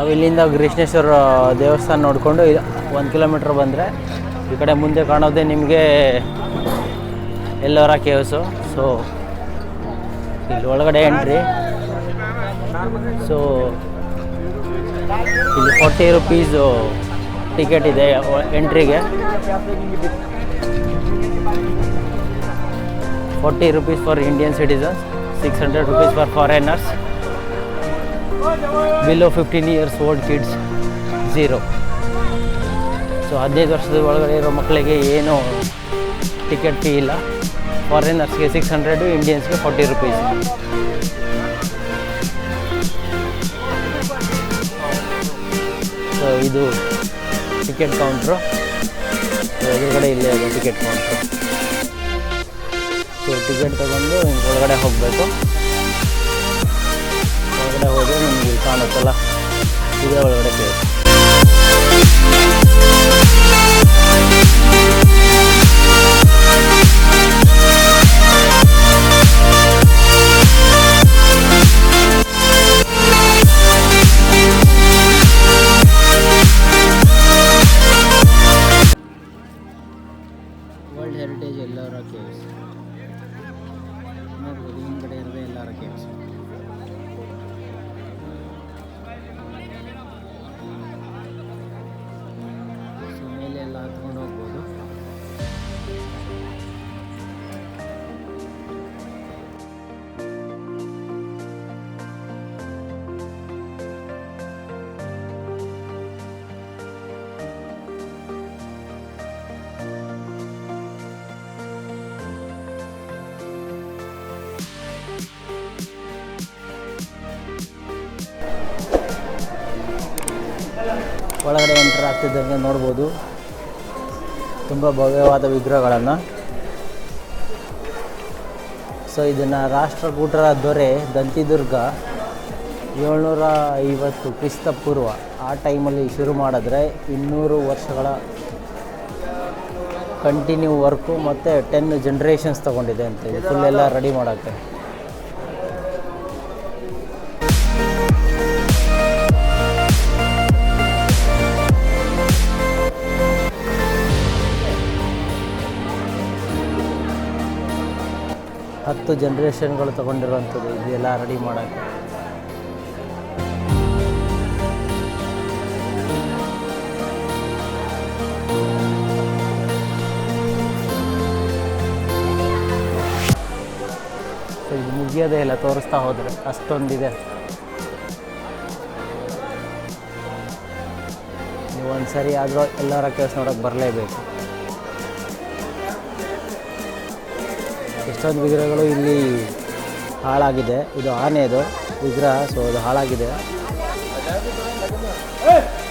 ನಾವು ಇಲ್ಲಿಂದ ಕೃಷ್ಣೇಶ್ವರ ದೇವಸ್ಥಾನ ನೋಡಿಕೊಂಡು 1 ಕಿಲೋಮೀಟ್ರ್ ಬಂದರೆ ಈ ಕಡೆ ಮುಂದೆ ಕಾಣೋದೇ ನಿಮಗೆ ಎಲ್ಲೋರಾ ಕೇವ್ಸು. ಸೊ ಇಲ್ಲಿ ಒಳಗಡೆ ಎಂಟ್ರಿ. ಸೊ ಇಲ್ಲಿ 40 ರುಪೀಸು ಟಿಕೆಟ್ ಇದೆ ಎಂಟ್ರಿಗೆ. 40 rupees for Indian citizens, 600 rupees for foreigners. Below 15 years old kids, 0. So 15 ವರ್ಷದ ಒಳಗಡೆ ಇರೋ ಮಕ್ಕಳಿಗೆ ಏನು ಟಿಕೆಟ್ ಫೀ ಇಲ್ಲ. ಫಾರಿನರ್ಸ್ಗೆ 600, ಇಂಡಿಯನ್ಸ್ಗೆ 40 rupees. ಸೊ ಇದು ಟಿಕೆಟ್ ಕೌಂಟ್ರು. ಎದುರುಗಡೆ ಇಲ್ಲೇ ಇದೆ ಟಿಕೆಟ್ ಕೌಂಟ್ರು. ಸೊ ಟಿಕೆಟ್ ತೊಗೊಂಡು ಹಿಂಗೆ ಒಳಗಡೆ ಹೋಗಬೇಕು. ಒಳಗಡೆ ಹೋದರೆ ನಿಮ್ಗೆ ಇಲ್ಲಿ ಕಾಣುತ್ತಲ್ಲ, ಇದೇ ಒಳಗಡೆ ಕೇಳಿ. ವರ್ಲ್ಡ್ ಹೆರಿಟೇಜ್ ಎಲ್ಲೋರಾ ಕೇವ್ಸ್ ನೋಡ್ಬೋದು. ಹಿಂದ್ಗಡೆ ಇರೋದೇ ಎಲ್ಲೋರಾ ಕೇವ್ಸ್. ಸೊ ಮೇಲೆ ಎಲ್ಲ ಹತ್ಕೊಂಡು ಹೋಗ್ಬೋದು. ಒಳಗಡೆ ಎಂಟರ್ ಆಗ್ತಿದ್ದಂಗೆ ನೋಡ್ಬೋದು ತುಂಬ ಭವ್ಯವಾದ ವಿಗ್ರಹಗಳನ್ನು. ಸೊ ಇದನ್ನು ರಾಷ್ಟ್ರಕೂಟರ ದೊರೆ ದಂತಿದುರ್ಗ 750 ಕ್ರಿಸ್ತಪೂರ್ವ ಆ ಟೈಮಲ್ಲಿ ಶುರು ಮಾಡಿದ್ರೆ 200 ವರ್ಷಗಳ ಕಂಟಿನ್ಯೂ ವರ್ಕು ಮತ್ತು 10 ಜನ್ರೇಷನ್ಸ್ ತೊಗೊಂಡಿದೆ ಅಂತ. ಇದು ಫುಲ್ ಎಲ್ಲ ರೆಡಿ ಮಾಡೋಕ್ಕೆ. ಹತ್ತು ಜನ್ರೇಷನ್ಗಳು ತೊಗೊಂಡಿರುವಂಥದ್ದು ಇದೆಲ್ಲ ರೆಡಿ ಮಾಡೋಕ್ಕೆ. ಸೊ ಇದು ಮುಗಿಯೋದೇ ಇಲ್ಲ ತೋರಿಸ್ತಾ ಹೋದರೆ, ಅಷ್ಟೊಂದಿದೆ. ನೀವು ಒಂದು ಸರಿ ಆದರೂ ಎಲ್ಲೋರಾ ಕೇವ್ಸ್ ನೋಡೋಕ್ಕೆ ಬರಲೇಬೇಕು. ಎಷ್ಟೊಂದು ವಿಗ್ರಹಗಳು ಇಲ್ಲಿ ಹಾಳಾಗಿದೆ. ಇದು ಆನೆದು ವಿಗ್ರಹ, ಸೊ ಅದು ಹಾಳಾಗಿದೆ.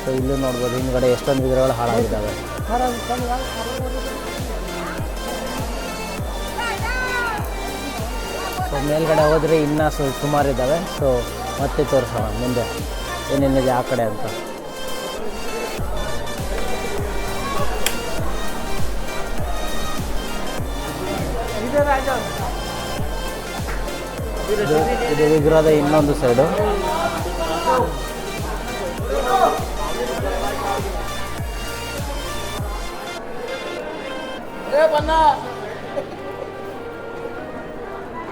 ಸೊ ಇಲ್ಲೂ ನೋಡ್ಬೋದು ಹಿಂದ್ಗಡೆ ಎಷ್ಟೊಂದು ವಿಗ್ರಹಗಳು ಹಾಳಾಗಿದ್ದಾವೆ. ಸೊ ಮೇಲ್ಗಡೆ ಹೋದರೆ ಇನ್ನೂ ಸುಮಾರಿದ್ದಾವೆ. ಸೊ ಮತ್ತೆ ತೋರಿಸೋಣ ಮುಂದೆ ಏನೇನಿದೆ ಆ ಕಡೆ ಅಂತ. ಇದು ವಿಗ್ರಹದ ಇನ್ನೊಂದು ಸೈಡು.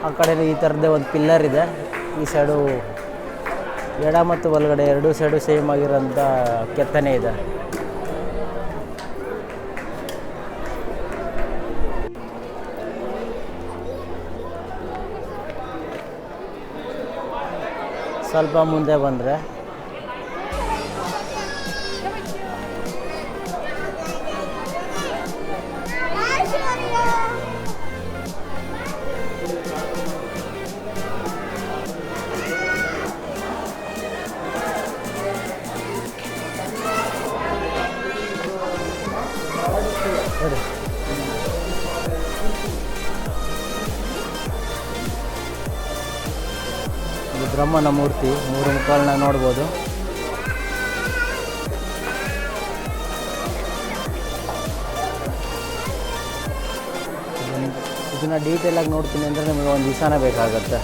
ಆ ಕಡೆ ಈ ಥರದ್ದೇ ಒಂದು ಪಿಲ್ಲರ್ ಇದೆ. ಈ ಸೈಡು ಎಡ ಮತ್ತು ಬಲಗಡೆ ಎರಡೂ ಸೈಡು ಸೇಮ್ ಆಗಿರೋಂಥ ಕೆತ್ತನೆ ಇದೆ. ಸ್ವಲ್ಪ ಮುಂದೆ ಬಂದರೆ ಇದು ಬ್ರಹ್ಮನ ಮೂರ್ತಿ, 3 ಮುಖಗಳನ್ನ ನೋಡ್ಬೋದು. ಇದನ್ನು ಡೀಟೇಲಾಗಿ ನೋಡ್ತೀನಿ ಅಂದರೆ ನಿಮಗೆ ಒಂದು ದಿವಸನೇ ಬೇಕಾಗುತ್ತೆ.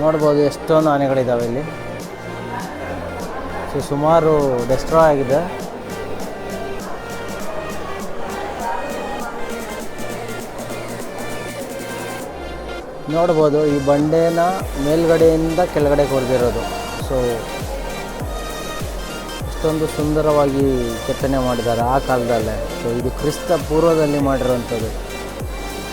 ನೋಡ್ಬೋದು ಎಷ್ಟೊಂದು ಆನೆಗಳಿದ್ದಾವೆ ಇಲ್ಲಿ. ಸೊ ಸುಮಾರು ಡೆಸ್ಟ್ರಾಯ್ ಆಗಿದೆ. ನೋಡ್ಬೋದು ಈ ಬಂಡೆನ ಮೇಲ್ಗಡೆಯಿಂದ ಕೆಳಗಡೆ ಕೊರೆದಿರೋದು. ಸೊ ಇಷ್ಟೊಂದು ಸುಂದರವಾಗಿ ಕೆತ್ತನೆ ಮಾಡಿದ್ದಾರೆ ಆ ಕಾಲದಲ್ಲೇ. ಸೊ ಇದು ಕ್ರಿಸ್ತ ಪೂರ್ವದಲ್ಲಿ ಮಾಡಿರೋವಂಥದ್ದು.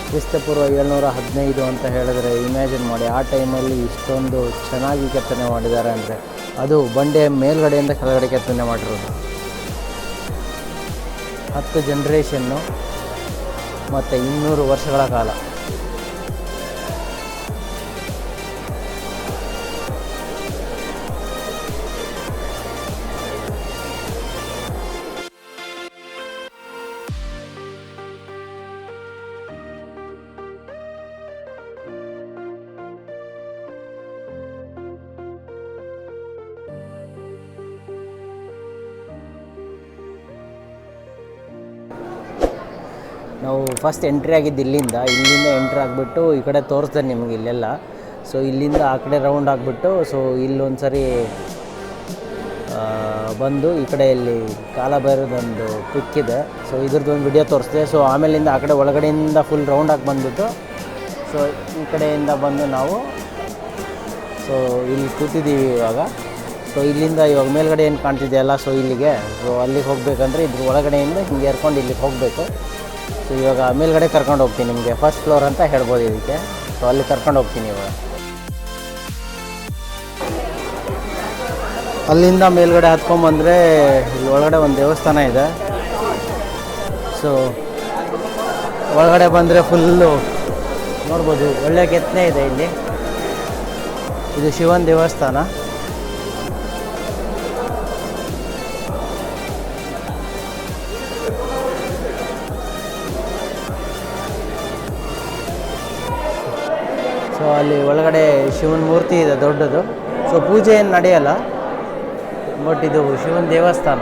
ಕ್ರಿಸ್ತ ಪೂರ್ವ 715 ಅಂತ ಹೇಳಿದ್ರೆ ಇಮ್ಯಾಜಿನ್ ಮಾಡಿ, ಆ ಟೈಮಲ್ಲಿ ಇಷ್ಟೊಂದು ಚೆನ್ನಾಗಿ ಕೆತ್ತನೆ ಮಾಡಿದ್ದಾರೆ ಅಂದರೆ ಅದು ಬಂಡೆ ಮೇಲ್ಗಡೆಯಿಂದ ಕೆಳಗಡೆ ಕೆತ್ತನೆ ಮಾಡಿರೋದು. 10 ಜನ್ರೇಷನ್ನು ಮತ್ತು 200 ವರ್ಷಗಳ ಕಾಲ. ನಾವು ಫಸ್ಟ್ ಎಂಟ್ರಿ ಆಗಿದ್ದು ಇಲ್ಲಿಂದ ಎಂಟ್ರಿ ಆಗಿಬಿಟ್ಟು ಈ ಕಡೆ ತೋರಿಸ್ದೆ ನಿಮಗೆ ಇಲ್ಲೆಲ್ಲ. ಸೊ ಇಲ್ಲಿಂದ ಆ ಕಡೆ ರೌಂಡ್ ಆಗಿಬಿಟ್ಟು ಸೊ ಇಲ್ಲೊಂದು ಸರಿ ಬಂದು ಈ ಕಡೆಯಲ್ಲಿ ಕಾಲಭೈರದೊಂದು ಪಿಕ್ ಇದೆ. ಸೊ ಇದ್ರದ್ದೊಂದು ವಿಡಿಯೋ ತೋರಿಸ್ದೆ. ಸೊ ಆಮೇಲಿಂದ ಆ ಕಡೆ ಒಳಗಡೆಯಿಂದ ಫುಲ್ ರೌಂಡಾಗಿ ಬಂದುಬಿಟ್ಟು ಸೊ ಈ ಕಡೆಯಿಂದ ಬಂದು ನಾವು ಸೊ ಇಲ್ಲಿ ಕೂತಿದ್ದೀವಿ ಇವಾಗ. ಸೊ ಇಲ್ಲಿಂದ ಇವಾಗ ಮೇಲ್ಗಡೆ ಏನು ಕಾಣ್ತಿದೆಯಲ್ಲ, ಸೊ ಇಲ್ಲಿಗೆ ಸೊ ಅಲ್ಲಿಗೆ ಹೋಗಬೇಕಂದ್ರೆ ಇದ್ರ ಒಳಗಡೆಯಿಂದ ಹಿಂಗೆ ಏರ್ಕೊಂಡು ಇಲ್ಲಿಗೆ ಹೋಗಬೇಕು. ಸೊ ಇವಾಗ ಮೇಲ್ಗಡೆ ಕರ್ಕೊಂಡು ಹೋಗ್ತೀನಿ, ನಿಮಗೆ ಫಸ್ಟ್ ಫ್ಲೋರ್ ಅಂತ ಹೇಳ್ಬೋದು ಇದಕ್ಕೆ. ಸೊ ಅಲ್ಲಿ ಕರ್ಕೊಂಡು ಹೋಗ್ತೀನಿ ಇವಾಗ. ಅಲ್ಲಿಂದ ಮೇಲ್ಗಡೆ ಹತ್ಕೊಂಡ್ಬಂದರೆ ಇಲ್ಲಿ ಒಳಗಡೆ ಒಂದು ದೇವಸ್ಥಾನ ಇದೆ. ಸೊ ಒಳಗಡೆ ಬಂದರೆ ಫುಲ್ಲು ನೋಡ್ಬೋದು, ಒಳ್ಳೆ ಕೆತ್ತನೆ ಇದೆ ಇಲ್ಲಿ. ಇದು ಶಿವನ ದೇವಸ್ಥಾನ. ಸೊ ಅಲ್ಲಿ ಒಳಗಡೆ ಶಿವನ ಮೂರ್ತಿ ಇದೆ ದೊಡ್ಡದು. ಸೊ ಪೂಜೆ ಏನು ನಡೆಯಲ್ಲ, ಬಟ್ ಇದು ಶಿವನ ದೇವಸ್ಥಾನ.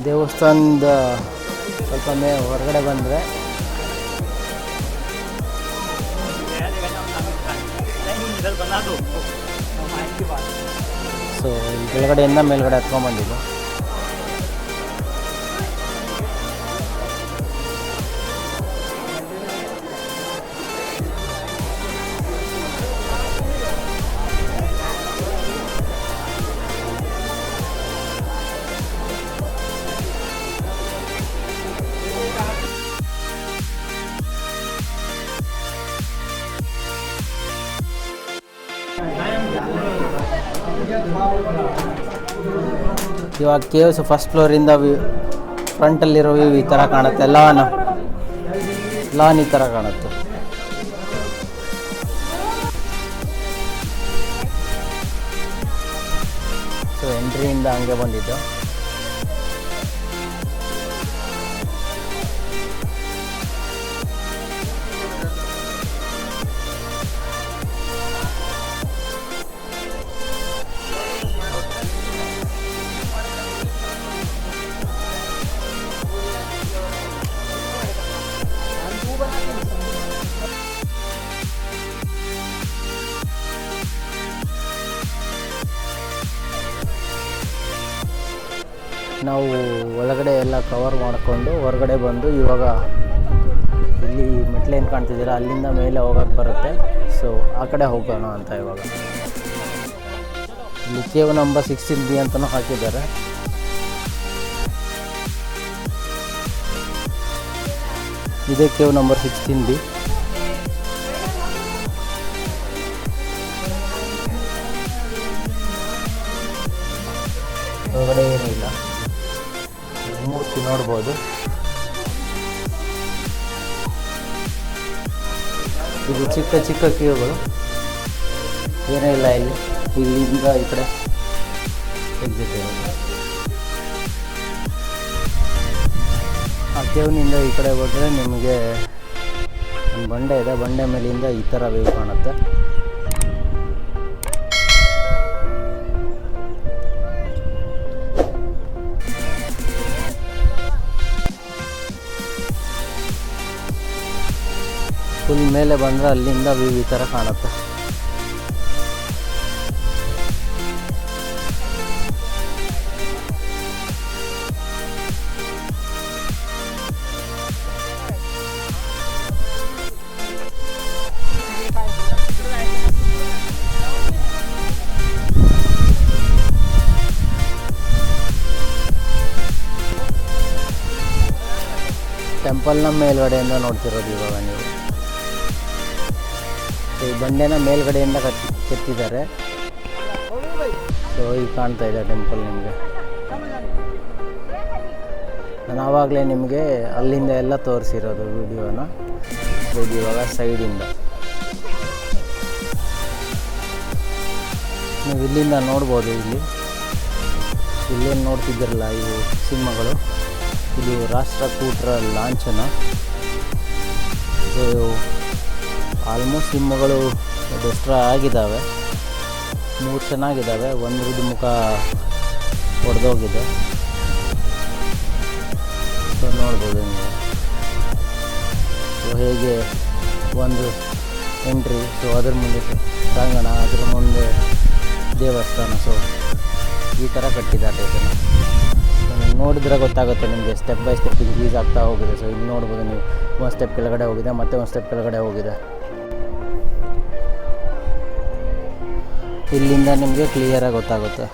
ದೇವಸ್ಥಾನದ ಸ್ವಲ್ಪ ಹೊರಗಡೆ ಬಂದರೆ ಸೊ ಕೆಳಗಡೆಯಿಂದ ಮೇಲ್ಗಡೆ ಹತ್ಕೊಂಡ್ಬಂದಿದ್ದು. ಇವಾಗ ಕೇವ್ಸ್ ಫಸ್ಟ್ ಫ್ಲೋರಿಂದ ಫ್ರಂಟಲ್ಲಿರೋ ವ್ಯೂ ಈ ಥರ ಕಾಣುತ್ತೆ. ಲಾನ್ ಈ ಥರ ಕಾಣುತ್ತೆ. ಸೊ ಎಂಟ್ರಿಯಿಂದ ಹಂಗೆ ಬಂದಿದ್ದು. ನಾವು ಒಳಗಡೆ ಎಲ್ಲ ಕವರ್ ಮಾಡಿಕೊಂಡು ಹೊರಗಡೆ ಬಂದು ಇವಾಗ ಇಲ್ಲಿ ಮೆಟ್ಲೇನು ಕಾಣ್ತಿದ್ದೀರಾ ಅಲ್ಲಿಂದ ಮೇಲೆ ಹೋಗೋಕ್ಕೆ ಬರುತ್ತೆ. ಸೊ ಆ ಕಡೆ ಹೋಗೋಣ ಅಂತ ಇವಾಗ. ಇಲ್ಲಿ ಕೇವ್ ನಂಬರ್ 16B ಅಂತಲೂ ಹಾಕಿದ್ದಾರೆ. ಇದೇ ಕೇವ್ ನಂಬರ್ 16B. ಒಳಗಡೆ ಏನಿಲ್ಲ, ಮೂರ್ತಿ ನೋಡ್ಬೋದು. ಇದು ಚಿಕ್ಕ ಚಿಕ್ಕ ಕೇವ್ಗಳು, ಏನೇ ಇಲ್ಲ ಇಲ್ಲಿ. ಇಲ್ಲಿಂದ ಈ ಕಡೆ ಎಕ್ಸಿಟ್ ಇರೋದು. ಆ ಕೇವ್ನಿಂದ ಈ ಕಡೆ ಹೋದರೆ ನಿಮಗೆ ಒಂದು ಬಂಡೆ ಇದೆ, ಬಂಡೆ ಮೇಲಿಂದ ಈ ಥರ ವ್ಯೂ ಕಾಣುತ್ತೆ. ಫುಲ್ ಮೇಲೆ ಬಂದರೆ ಅಲ್ಲಿಂದ ವ್ಯೂ ಈ ಥರ ಕಾಣುತ್ತೆ. ಟೆಂಪಲ್ನ ಮೇಲ್ಗಡೆಯಿಂದ ನೋಡ್ತಿರೋದು ಇವಾಗ ನೀವು. ಈ ಬಂಡೆನ ಮೇಲ್ಗಡೆಯಿಂದ ಕೆತ್ತಿದ್ದಾರೆ. ಸೊ ಈಗ ಕಾಣ್ತಾ ಇದೆ ಟೆಂಪಲ್ ನಿಮಗೆ. ನಾನು ಆವಾಗಲೇ ನಿಮಗೆ ಅಲ್ಲಿಂದ ಎಲ್ಲ ತೋರಿಸಿರೋದು ವಿಡಿಯೋನ. ಇದು ಇವಾಗ ಸೈಡಿಂದ ನೀವು ಇಲ್ಲಿಂದ ನೋಡ್ಬೋದು. ಇಲ್ಲೇನು ನೋಡ್ತಿದ್ದಿರಲ್ಲ ಇವು ಸಿಂಹಗಳು, ಇದು ರಾಷ್ಟ್ರಕೂಟರ ಲಾಂಛನ. ಸೊ ಆಲ್ಮೋಸ್ಟ್ ಸಿಂಹಗಳು ಡೆಸ್ಟ್ರಾ ಆಗಿದ್ದಾವೆ. 3 ಚೆನ್ನಾಗಿದ್ದಾವೆ, ಒಂದ್ರದ್ದು ಮುಖ ಒಡೆದೋಗಿದೆ. ಸೊ ನೋಡ್ಬೋದು ನೀವು. ಸೊ ಹೇಗೆ ಒಂದು ಎಂಟ್ರಿ, ಸೊ ಅದ್ರ ಮುಂದೆ ಪ್ರಾಂಗಣ, ಅದ್ರ ಮುಂದೆ ದೇವಸ್ಥಾನ. ಸೊ ಈ ಥರ ಕಟ್ಟಿದ್ದಾರೆ ಇದನ್ನು. ನೋಡಿದ್ರೆ ಗೊತ್ತಾಗುತ್ತೆ ನಿಮಗೆ, ಸ್ಟೆಪ್ ಬೈ ಸ್ಟೆಪ್ ಇನ್ಕ್ರೀಸ್ ಆಗ್ತಾ ಹೋಗಿದೆ. ಸೊ ಇಲ್ಲಿ ನೋಡ್ಬೋದು ನೀವು, ಒಂದು ಸ್ಟೆಪ್ ಕೆಳಗಡೆ ಹೋಗಿದೆ, ಮತ್ತೆ ಒಂದು ಸ್ಟೆಪ್ ಕೆಳಗಡೆ ಹೋಗಿದೆ. ಇಲ್ಲಿಂದ ನಿಮಗೆ ಕ್ಲಿಯರಾಗಿ ಗೊತ್ತಾಗುತ್ತೆ.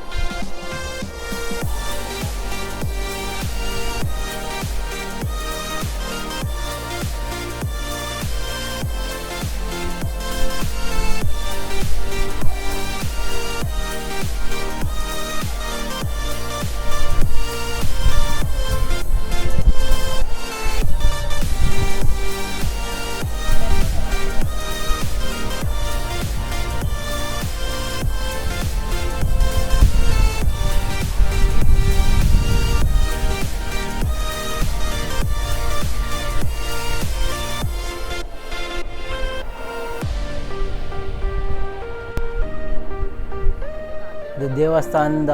ಇದು ದೇವಸ್ಥಾನದ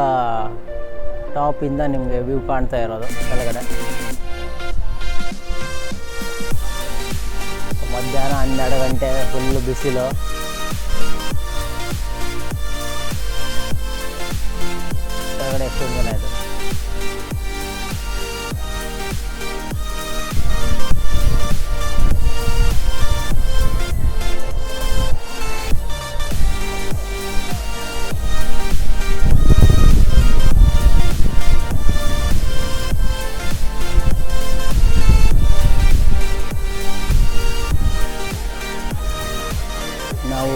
ಟಾಪಿಂದ ನಿಮಗೆ ವ್ಯೂ ಕಾಣ್ತಾ ಇರೋದು ಕೆಳಗಡೆ. ಮಧ್ಯಾಹ್ನ 12 ಗಂಟೆ, ಫುಲ್ಲು ಬಿಸಿಲು. ಕೆಳಗಡೆ ಎಷ್ಟೊಂದು ಜನ ಇದೆ. ನಾವು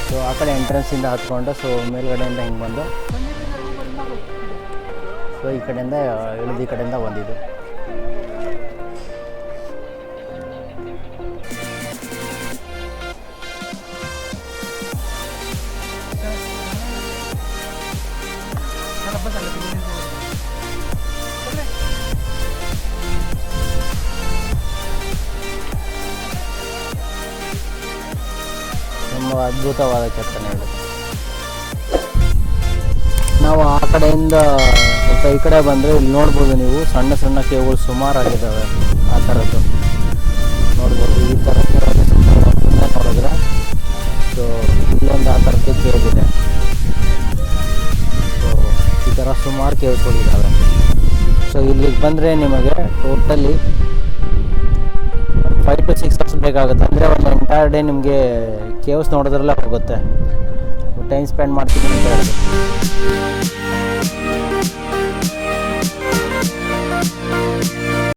ಸೊ ಆ ಕಡೆ ಎಂಟ್ರೆನ್ಸಿಂದ ಹತ್ಕೊಂಡು, ಸೊ ಮೇಲ್ಗಡೆಯಿಂದ ಹಿಂಗೆ ಬಂದು, ಸೊ ಈ ಕಡೆಯಿಂದ ಇಳಿದು ಈ ಕಡೆಯಿಂದ ಬಂದಿದ್ದು. ತುಂಬ ಅದ್ಭುತವಾದ ಕೆತ್ತನೆ ಇದು. ನಾವು ಆ ಕಡೆಯಿಂದ ಸ್ವಲ್ಪ ಈ ಕಡೆ ಬಂದರೆ ಇಲ್ಲಿ ನೋಡ್ಬೋದು ನೀವು, ಸಣ್ಣ ಸಣ್ಣ ಕೇವ್ಗಳು ಸುಮಾರಾಗಿದ್ದಾವೆ. ಆ ಥರದ್ದು ನೋಡ್ಬೋದು. ಈ ಥರ ನೋಡಿದ್ರೆ ಸೊ ಇಲ್ಲೊಂದು ಆ ಥರದ್ದು ಕೇವ್ ಇದೆ. ಸೊ ಈ ಥರ ಸುಮಾರು ಕೇವ್ಸ್ಗಳಿದ್ದಾವೆ. ಸೊ ಇಲ್ಲಿಗೆ ಬಂದರೆ ನಿಮಗೆ ಟೋಟಲಿ 5 to 6 hours ಬೇಕಾಗುತ್ತೆ. ಅಂದರೆ ಒಂದು ಎಂಟೈರ್ ಡೇ ನಿಮಗೆ ಕೇವ್ಸ್ ನೋಡೋದ್ರಲ್ಲೇ ಹೋಗುತ್ತೆ. ಟೈಮ್ ಸ್ಪೆಂಡ್ ಮಾಡ್ತೀನಿ ಅಂತ ಹೇಳಿದೆ.